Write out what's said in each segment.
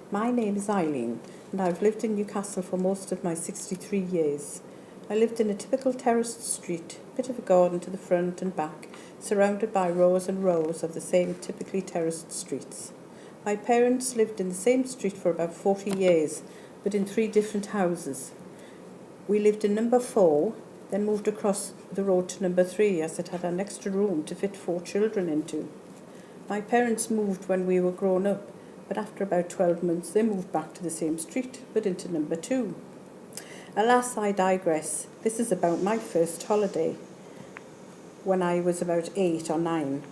My name is Eileen, and I've lived in Newcastle for most of my 63 years. I lived in a typical terraced street, bit of a garden to the front and back, surrounded by rows and rows of the same typically terraced streets. My parents lived in the same street for about 40 years, but in 3 different houses. We lived in number 4, then moved across the road to number 3 as it had an extra room to fit 4 children into. My parents moved when we were grown up, but after about 12 months they moved back to the same street, but into number 2. Alas, I digress. This is about my first holiday, when I was about 8 or 9.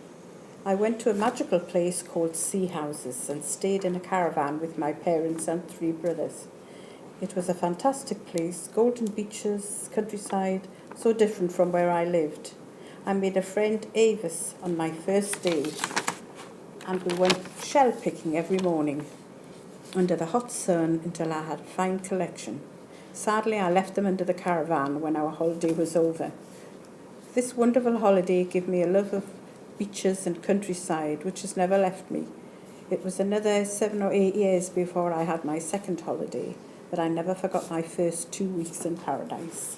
I went to a magical place called Sea Houses and stayed in a caravan with my parents and 3 brothers. It was a fantastic place, golden beaches, countryside, so different from where I lived. I made a friend, Avis, on my first day, and we went shell picking every morning under the hot sun until I had a fine collection. Sadly, I left them under the caravan when our holiday was over. This wonderful holiday gave me a love of beaches and countryside, which has never left me. It was another 7 or 8 years before I had my second holiday, but I never forgot my first 2 weeks in paradise.